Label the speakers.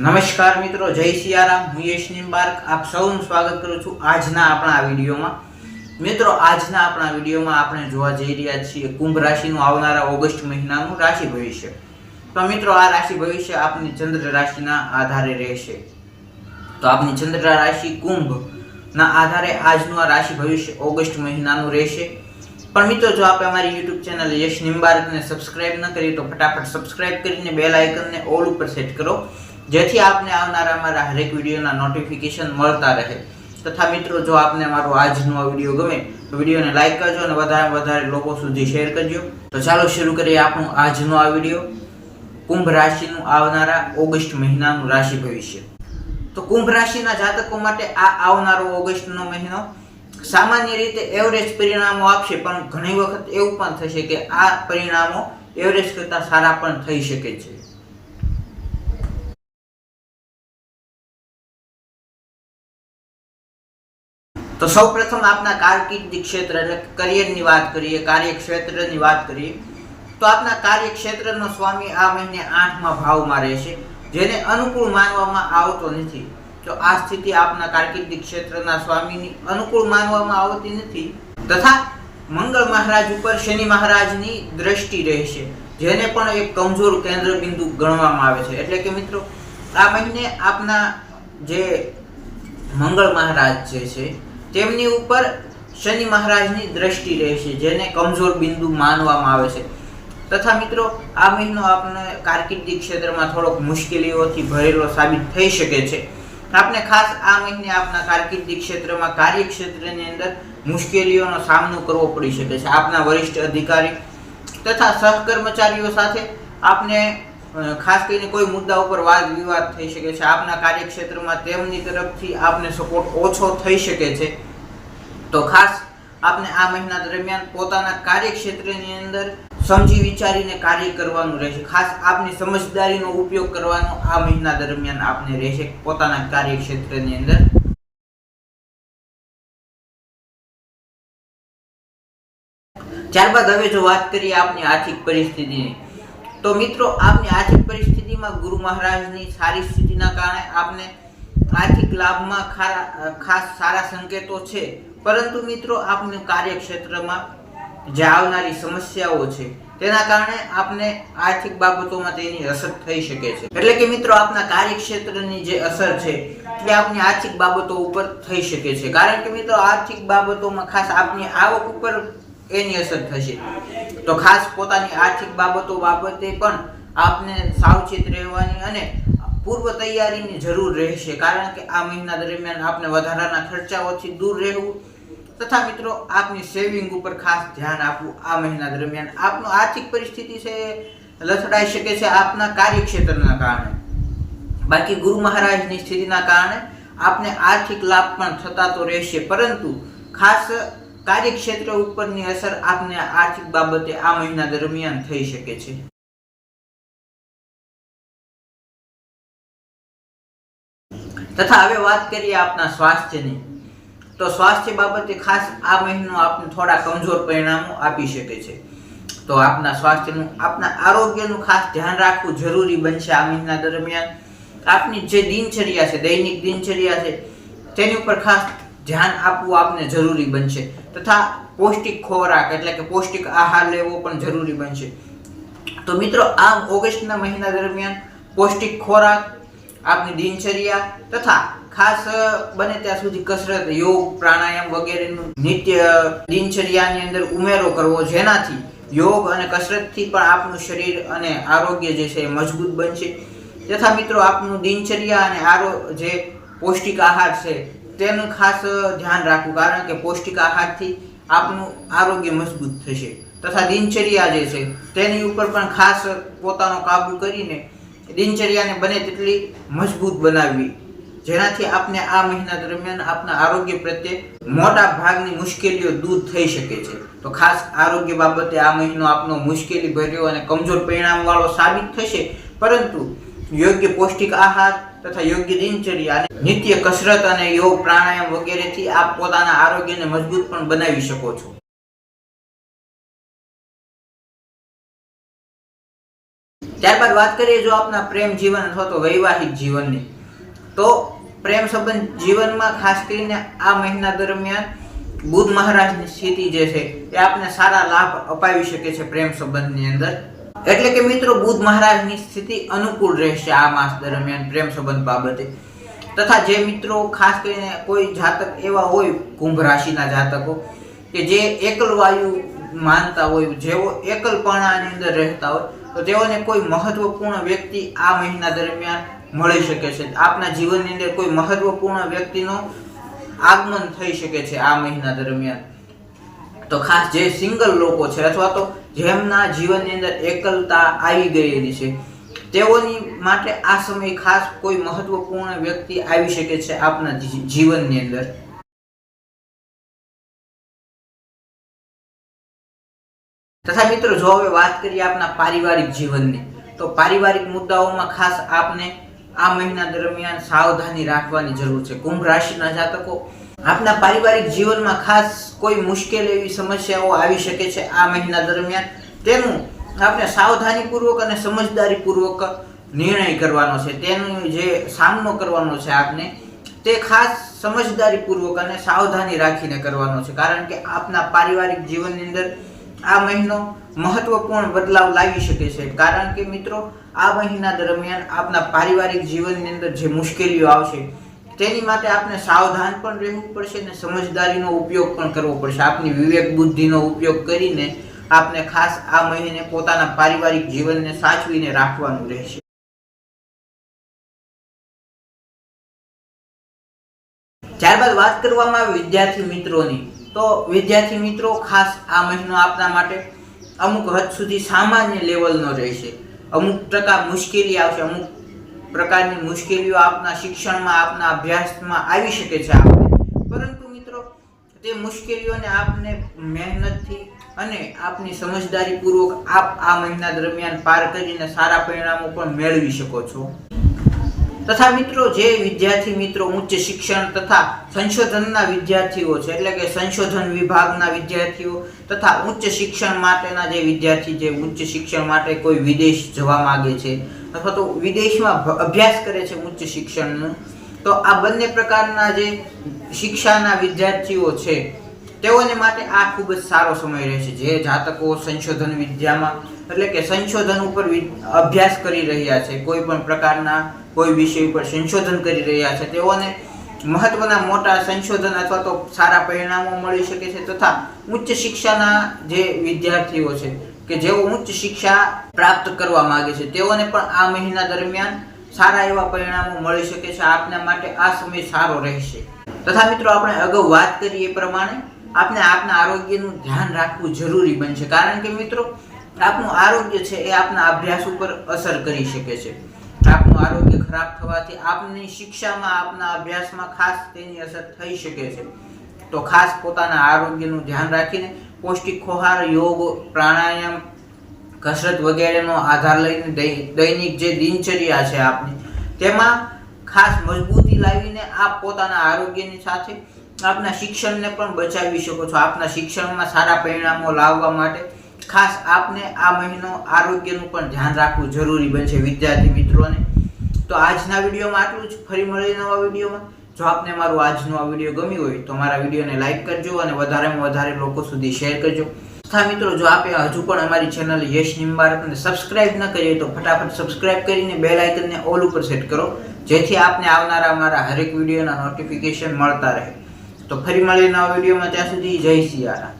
Speaker 1: નમસ્કાર મિત્રો, જય સિયારામ। હું યશ નિમ્બાર્ક આપ સૌનું સ્વાગત કરું છું આજના આપણા વિડીયોમાં। મિત્રો, આજના આપણા વિડીયોમાં આપણે જોવા જઈ રહ્યા છીએ કુંભ રાશિનું આવનારા ઓગસ્ટ મહિનાનું રાશિ ભવિષ્ય। તો મિત્રો, આ રાશિ ભવિષ્ય આપની ચંદ્ર રાશિના આધારે રહેશે। તો આપની ચંદ્ર રાશિ કુંભના આધારે આજનું આ રાશિ ભવિષ્ય ઓગસ્ટ મહિનાનું રહેશે। પણ મિત્રો, જો આપે અમારી YouTube ચેનલ યશ નિમ્બાર્કને સબસ્ક્રાઇબ ન કરી તો ફટાફટ સબસ્ક્રાઇબ કરીને બેલ આઇકનને ઓલ ઉપર સેટ કરો, જેથી આપને આવનારા અમારા હરેક વિડીયોના નોટિફિકેશન મળતા રહે। તથા મિત્રો, જો આપને અમારો આજનો આ વિડીયો ગમે તો વિડીયોને લાઈક કરજો અને વધારે લોકો સુધી શેર કરજો। તો ચાલો શરૂ કરીએ આપણો આજનો આ વિડીયો, કુંભ રાશિનું આવનારા ઓગસ્ટ મહિનાનું રાશિ ભવિષ્ય। તો કુંભ રાશિના જાતકો માટે આ આવનારો ઓગસ્ટનો મહિનો સામાન્ય રીતે એવરેજ પરિણામો આપશે, પણ ઘણી વખત એવું પણ થશે કે આ પરિણામો એવરેજ કરતા સારા પણ થઈ શકે છે। તો સૌપ્રથમ આપના કારકિર્દી ક્ષેત્ર એટલે કરિયરની વાત કરીએ, કાર્યક્ષેત્રની વાત કરીએ તો આપના કાર્યક્ષેત્રનો સ્વામી આ મહિને 8મા ભાવમાં રહેશે, જેને અનુકૂળ માનવામાં આવતો નથી। તો આ સ્થિતિ આપના કારકિર્દી ક્ષેત્રના સ્વામીની અનુકૂળ માનવામાં આવતી નથી। તથા મંગળ મહારાજ ઉપર શનિ મહારાજની દ્રષ્ટિ રહેશે, જેને પણ એક કમજોર કેન્દ્ર બિંદુ ગણવામાં આવે છે। એટલે કે મિત્રો, આ મહિને આપના જે મંગળ મહારાજ જે છે તેમની ઉપર શનિ મહારાજની દ્રષ્ટિ રહેશે, જેને કમજોર બિંદુ માનવામાં આવે છે। તથા મિત્રો, આ મહિનો આપને કારકિર્દી ક્ષેત્રમાં થોડોક મુશ્કેલીઓથી ભરેલો સાબિત થઈ શકે છે। આપને ખાસ આ મહિને આપના કારકિર્દી ક્ષેત્રમાં કાર્યક્ષેત્રની અંદર મુશ્કેલીઓનો સામનો કરવો પડી શકે છે। આપના વરિષ્ઠ અધિકારી તથા સહકર્મચારીઓ સાથે આપને ખાસ કરીને કોઈ મુદ્દા ઉપર વાદ વિવાદ થઈ શકે છે। આપના કાર્યક્ષેત્રમાં તેમની તરફથી આપને સપોર્ટ ઓછો થઈ શકે છે। તો ખાસ આપને આ મહિના દરમિયાન પોતાના કાર્યક્ષેત્રની અંદર સમજી વિચારીને કાર્ય કરવાનું રહેશે। ખાસ આપની સમજદારીનો ઉપયોગ કરવાનો આ મહિના દરમિયાન આપને રહેશે પોતાના કાર્યક્ષેત્રની અંદર। ત્યારબાદ હવે જો વાત કરીએ આપની આર્થિક પરિસ્થિતિની, તો મિત્રો, આપની આર્થિક પરિસ્થિતિમાં ગુરુ મહારાજની સારી સ્થિતિના કારણે આપને આર્થિક લાભમાં ખાસ સારા સંકેતો છે। પરંતુ મિત્રો, આપનું કાર્યક્ષેત્રમાં જે આવનારી સમસ્યાઓ છે તેના કારણે આપને આર્થિક બાબતોમાં તેની અસર થઈ શકે છે। એટલે કે મિત્રો, આપના કાર્યક્ષેત્રની જે અસર છે તે આપની આર્થિક બાબતો ઉપર થઈ શકે છે, કારણ કે મિત્રો, આર્થિક બાબતોમાં ખાસ આપની આવક ઉપર એની અસર થશે। તો ખાસ પોતાની આર્થિક બાબતો બાબતે પણ આપને સાવચેત રહેવાની અને પૂર્વ તૈયારીની જરૂર રહેશે, કારણ કે આ મહિના દરમિયાન આપને વધારાના ખર્ચાઓથી દૂર રહેવું તથા મિત્રો આપની સેવિંગ ઉપર ખાસ ધ્યાન આપવું। આ મહિના દરમિયાન આપનું આર્થિક પરિસ્થિતિ છે લથડાઈ શકે છે આપના કાર્યક્ષેત્રના કારણે। બાકી ગુરુ મહારાજની સ્થિતિના કારણે આપને આર્થિક લાભ પણ થતા તો રહેશે, પરંતુ ખાસ કાર્યક્ષેત્ર ઉપરની અસર આપને આર્થિક બાબતે આ મહિના દરમિયાન થઈ શકે છે। તથા હવે વાત કરીએ આપના સ્વાસ્થ્યની, તો સ્વાસ્થ્ય બાબતે ખાસ આ મહિનો આપને થોડા કમજોર પરિણામો આપી શકે છે। તો આપના સ્વાસ્થ્યનું, આપના આરોગ્યનું ખાસ ધ્યાન રાખવું જરૂરી બનશે આ મહિના દરમિયાન। આપની જે દિનચર્યા છે, દૈનિક દિનચર્યા છે, તેની ઉપર ખાસ ધ્યાન આપવું આપને જરૂરી બનશે। તથા પૌષ્ટિક ખોરાક એટલે કે પૌષ્ટિક આહાર લેવો પણ જરૂરી બનશે। તો મિત્રો, આ ઓગસ્ટના મહિના દરમિયાન પૌષ્ટિક ખોરાક, આપની દિનચર્યા તથા ખાસ બને ત્યાં સુધી કસરત, યોગ, પ્રાણાયામ વગેરેનું નિત્ય દિનચર્યાની અંદર ઉમેરો કરવો, જેનાથી યોગ અને કસરતથી પણ આપનું શરીર અને આરોગ્ય જે છે એ મજબૂત બનશે। તથા મિત્રો, આપનું દિનચર્યા અને જે પૌષ્ટિક આહાર છે તેનું ખાસ ધ્યાન રાખવું, કારણ કે પૌષ્ટિક આહારથી આપનું આરોગ્ય મજબૂત થશે। તથા દિનચર્યા જે છે તેની ઉપર પણ ખાસ પોતાનો કાબુ કરીને દિનચર્યાને બને તેટલી મજબૂત બનાવવી, જેનાથી આપને આ મહિના દરમિયાન આપના આરોગ્ય પ્રત્યે મોટા ભાગની મુશ્કેલીઓ દૂર થઈ શકે છે। તો ખાસ આરોગ્ય બાબતે આ મહિનો આપનો મુશ્કેલી ભર્યો અને કમજોર પરિણામ વાળો સાબિત થશે, પરંતુ યોગ્ય પૌષ્ટિક આહાર તથા યોગ્ય દિનચર્યા, નિત્ય કસરત અને યોગ, પ્રાણાયામ વગેરેથી આપ પોતાના આરોગ્યને મજબૂત પણ બનાવી શકો છો। ત્યારબાદ વાત કરીએ જો આપના પ્રેમ જીવન અથવા તો વૈવાહિક જીવનની, તો પ્રેમ સંબંધ જીવનમાં ખાસ કરીને આ મહિના દરમિયાન બુધ મહારાજની સ્થિતિ જે છે એ આપને સારા લાભ અપાવી શકે છે પ્રેમ સંબંધની અંદર. એટલે કે મિત્રો બુધ મહારાજની સ્થિતિ અનુકૂળ રહેશે આ માસ દરમિયાન પ્રેમ સંબંધ બાબતે. તથા જે મિત્રો ખાસ કરીને કોઈ જાતક એવા હોય કુંભ રાશિના જાતકો કે જે એકલવાયુ માનતા હોય, જેઓ એકલપણાની અંદર રહેતા હોય, તો તેઓને કોઈ મહત્વપૂર્ણ વ્યક્તિ આ મહિના દરમિયાન મળી શકે છે. આપના જીવનની અંદર કોઈ મહત્વપૂર્ણ વ્યક્તિનો આગમન થઈ શકે છે આ મહિના દરમિયાન. તો ખાસ જે સિંગલ લોકો છે અથવા તો જેમના જીવનની અંદર એકલતા આવી ગયેલી છે તેઓની માટે આ સમય ખાસ કોઈ મહત્વપૂર્ણ વ્યક્તિ આવી શકે છે આપના જીવનની અંદર. તથા મિત્રો જો હવે વાત કરીએ આપના પારિવારિક જીવનની, તો પારિવારિક મુદ્દાઓમાં ખાસ આપને આ મહિના દરમિયાન સાવધાની રાખવાની જરૂર છે. કુંભ રાશિના જાતકો, આપના પારિવારિક જીવનમાં ખાસ કોઈ મુશ્કેલ એવી સમસ્યાઓ આવી શકે છે આ મહિના દરમિયાન. તેનું આપણે સાવધાનીપૂર્વક અને સમજદારીપૂર્વક નિર્ણય કરવાનો છે. તેનો જે સામનો કરવાનો છે આપને, તે ખાસ સમજદારીપૂર્વક અને સાવધાની રાખીને કરવાનો છે. કારણ કે આપના પારિવારિક જીવનની અંદર આ મહિનો મહત્વપૂર્ણ બદલાવ લાવી શકે છે. કારણ કે મિત્રો આ મહિના દરમિયાન આપના પારિવારિક જીવનની અંદર જે મુશ્કેલીઓ આવશે તેની માટે આપણે સાવધાન પણ રહેવું પડશે અને સમજદારીનો ઉપયોગ પણ કરવો પડશે. આપની વિવેક બુદ્ધિનો ઉપયોગ કરીને આપને ખાસ આ મહિને પોતાના પારિવારિક જીવનને સાચવીને રાખવાનું રહેશે. ત્યારબાદ વાત કરવામાં આવે વિદ્યાર્થી મિત્રોની, તો વિદ્યાર્થી મિત્રો ખાસ આ મહિનો આપના માટે અમુક હદ સુધી સામાન્ય લેવલનો રહેશે. અમુક ટકા મુશ્કેલી આવશે, અમુક પ્રકારની મુશ્કેલીઓ આપના શિક્ષણમાં, આપના અભ્યાસમાં આવી શકે છે આપને. પરંતુ મિત્રો તે મુશ્કેલીઓને આપને મહેનતથી અને આપની સમજદારીપૂર્વક આપ આ મહિના દરમિયાન પાર કરીને સારા પરિણામો પણ મેળવી શકો છો. તથા મિત્રો જે વિદ્યાર્થી મિત્રો ઉચ્ચ શિક્ષણ તથા સંશોધનના વિદ્યાર્થીઓ છે, એટલે કે સંશોધન વિભાગના વિદ્યાર્થીઓ તથા ઉચ્ચ શિક્ષણ માટેના જે વિદ્યાર્થી જે ઉચ્ચ શિક્ષણ માટે કોઈ વિદેશ જવા માંગે છે અથવા તો વિદેશમાં અભ્યાસ કરે છે ઉચ્ચ શિક્ષણનું, તો આ બંને પ્રકારના જે શિક્ષાના વિદ્યાર્થીઓ છે તેઓને માટે આ ખૂબ જ સારો સમય રહેશે. જે જાતકો સંશોધન વિદ્યામાં એટલે કે સંશોધન ઉપર અભ્યાસ કરી રહ્યા છે, કોઈ પણ પ્રકારના કોઈ વિષય ઉપર સંશોધન કરી રહ્યા છે, તેઓને મહત્વના મોટા સંશોધન અથવા તો સારા પરિણામો મળી શકે છે. તથા ઉચ્ચ શિક્ષાના જે વિદ્યાર્થીઓ છે કે જેઓ ઉચ્ચ શિક્ષા પ્રાપ્ત કરવા માંગે છે તેઓને પણ આ મહિના દરમિયાન સારા એવા પરિણામો મળી શકે છે. આપના માટે આ સમય સારો રહેશે. તથા મિત્રો આપણે અગાઉ વાત કરી એ પ્રમાણે આપણે આપના આરોગ્યનું ધ્યાન રાખવું જરૂરી બનશે. કારણ કે મિત્રો આપનું આરોગ્ય છે એ આપના અભ્યાસ ઉપર અસર કરી શકે છે. આપનું આરોગ્ય ખરાબ થવાથી આપની શિક્ષામાં, આપના અભ્યાસમાં ખાસ તેની અસર થઈ શકે છે. તો ખાસ પોતાના આરોગ્યનું ધ્યાન રાખીને પૌષ્ટિક ખોરાક, યોગ, પ્રાણાયામ, કસરત વગેરેનો આધાર લઈને દૈનિક જે દિનચર્યા છે આપની, તેમાં ખાસ મજબૂતી લાવીને આપ પોતાના આરોગ્યની સાથે આપના શિક્ષણને પણ બચાવી શકો છો. આપના શિક્ષણમાં સારા પરિણામો લાવવા માટે ખાસ આપને આ મહિનો આરોગ્યનું પણ ધ્યાન રાખવું જરૂરી બનશે વિદ્યાર્થી મિત્રોને. તો આજના વિડીયોમાં આટલું જ. ફરી મળીએ નવા વિડીયોમાં. જો આપને મારું આજનો આ વિડીયો ગમ્યો હોય તો મારા વિડીયોને લાઈક કરજો અને વધારેમાં વધારે લોકો સુધી શેર કરજો. તથા મિત્રો જો આપે હજુ પણ અમારી ચેનલ યશ નિમ્બારકને સબસ્ક્રાઇબ ન કરી તો ફટાફટ સબસ્ક્રાઇબ કરીને બેલ આઇકનને ઓલ ઉપર સેટ કરો, જેથી આપને આવનારા અમારા હરેક વિડીયોના નોટિફિકેશન મળતા રહે. તો ફરી મળીએ નવા વિડીયોમાં. ત્યાં સુધી જય સિયારામ.